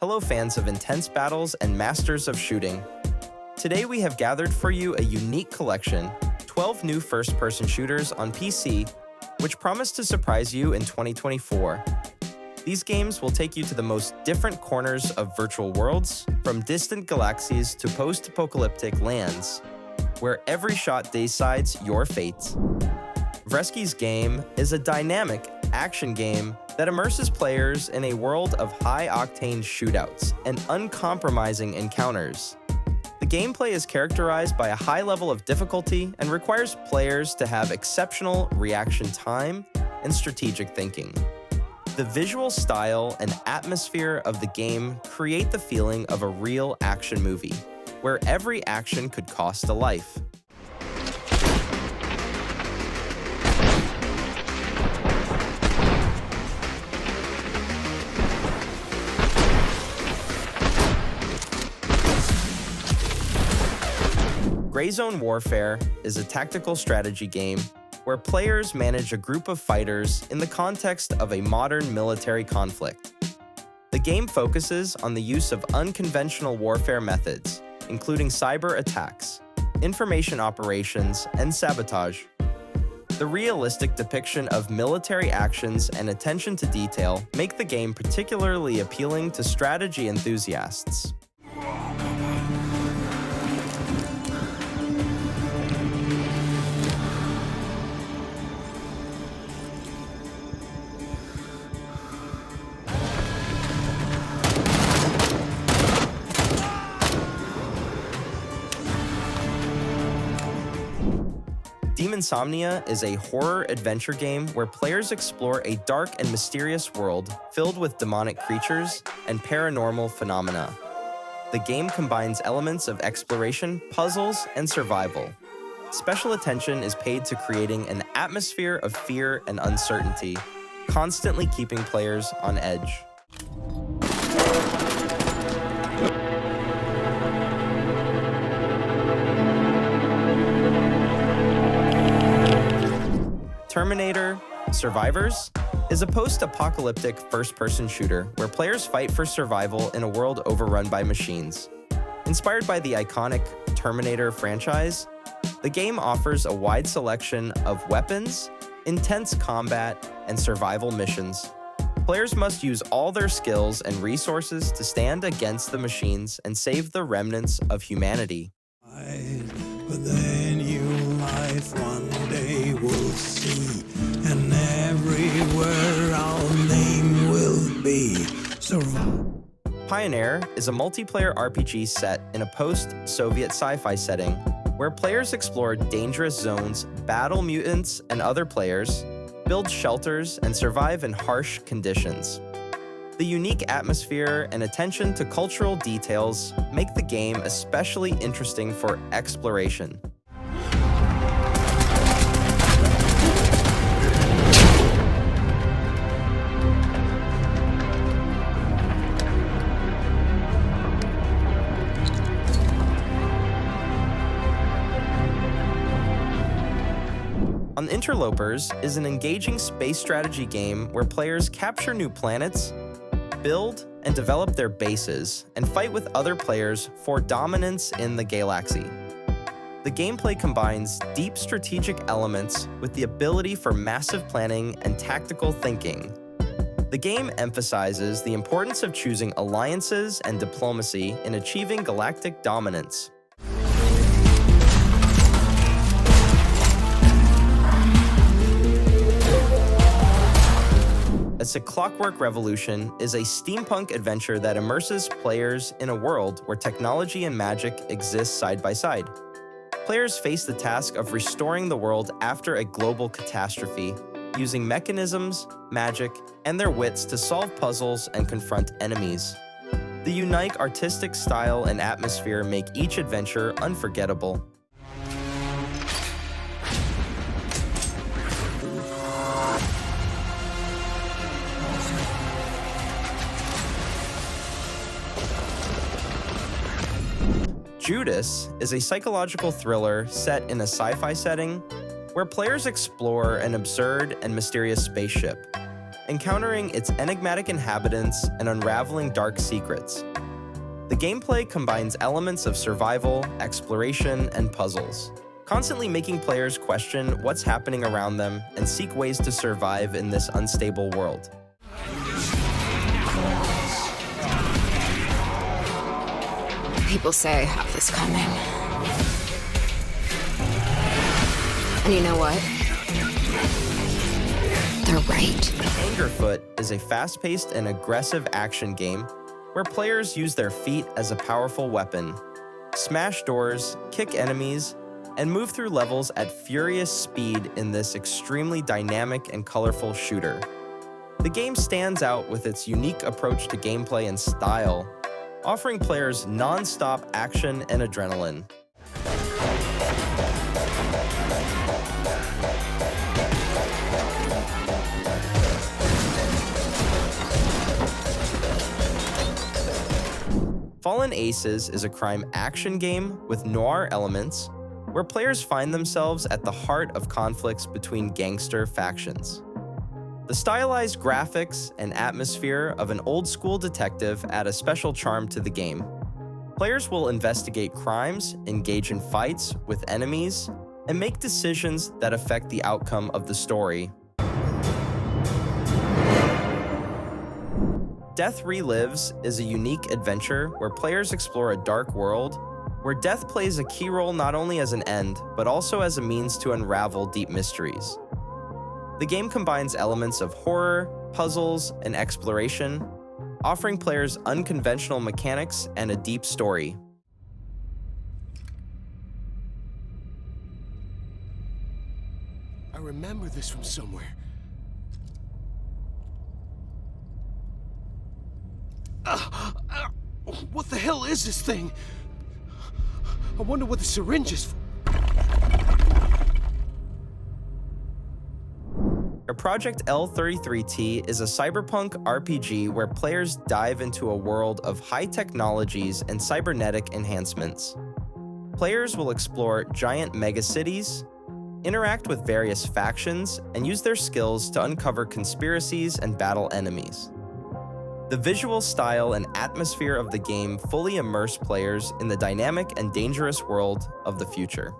Hello fans of intense battles and masters of shooting. Today we have gathered for you a unique collection, 12 new first-person shooters on PC, which promise to surprise you in 2024. These games will take you to the most different corners of virtual worlds, from distant galaxies to post-apocalyptic lands, where every shot decides your fate. Vreski's game is a dynamic action game that immerses players in a world of high-octane shootouts and uncompromising encounters. The gameplay is characterized by a high level of difficulty and requires players to have exceptional reaction time and strategic thinking. The visual style and atmosphere of the game create the feeling of a real action movie, where every action could cost a life. Gray Zone Warfare is a tactical strategy game where players manage a group of fighters in the context of a modern military conflict. The game focuses on the use of unconventional warfare methods, including cyber attacks, information operations, and sabotage. The realistic depiction of military actions and attention to detail make the game particularly appealing to strategy enthusiasts. Demonsomnia is a horror adventure game where players explore a dark and mysterious world filled with demonic creatures and paranormal phenomena. The game combines elements of exploration, puzzles, and survival. Special attention is paid to creating an atmosphere of fear and uncertainty, constantly keeping players on edge. Terminator Survivors is a post-apocalyptic first-person shooter where players fight for survival in a world overrun by machines. Inspired by the iconic Terminator franchise, the game offers a wide selection of weapons, intense combat, and survival missions. Players must use all their skills and resources to stand against the machines and save the remnants of humanity. But then you life one day will see, and everywhere our name will be. Survive. Pioner is a multiplayer RPG set in a post-Soviet sci-fi setting where players explore dangerous zones, battle mutants and other players, build shelters, and survive in harsh conditions. The unique atmosphere and attention to cultural details make the game especially interesting for exploration. Interlopers is an engaging space strategy game where players capture new planets, build and develop their bases, and fight with other players for dominance in the galaxy. The gameplay combines deep strategic elements with the ability for massive planning and tactical thinking. The game emphasizes the importance of choosing alliances and diplomacy in achieving galactic dominance. Clockwerk Revolution is a steampunk adventure that immerses players in a world where technology and magic exist side by side. Players face the task of restoring the world after a global catastrophe, using mechanisms, magic, and their wits to solve puzzles and confront enemies. The unique artistic style and atmosphere make each adventure unforgettable. Judas is a psychological thriller set in a sci-fi setting where players explore an absurd and mysterious spaceship. encountering its enigmatic inhabitants and unraveling dark secrets. The gameplay combines elements of survival, exploration, and puzzles, constantly making players question what's happening around them and seek ways to survive in this unstable world. People say I have this coming. And you know what? They're right. Angerfoot is a fast-paced and aggressive action game where players use their feet as a powerful weapon, smash doors, kick enemies, and move through levels at furious speed in this extremely dynamic and colorful shooter. The game stands out with its unique approach to gameplay and style, offering players non-stop action and adrenaline. Fallen Aces is a crime action game with noir elements, where players find themselves at the heart of conflicts between gangster factions. The stylized graphics and atmosphere of an old-school detective add a special charm to the game. Players will investigate crimes, engage in fights with enemies, and make decisions that affect the outcome of the story. Death Relives is a unique adventure where players explore a dark world where death plays a key role not only as an end, but also as a means to unravel deep mysteries. The game combines elements of horror, puzzles, and exploration, offering players unconventional mechanics and a deep story. I remember this from somewhere. What the hell is this thing? I wonder what the syringe is for. Project L33T is a cyberpunk RPG where players dive into a world of high technologies and cybernetic enhancements. Players will explore giant megacities, interact with various factions, and use their skills to uncover conspiracies and battle enemies. The visual style and atmosphere of the game fully immerse players in the dynamic and dangerous world of the future.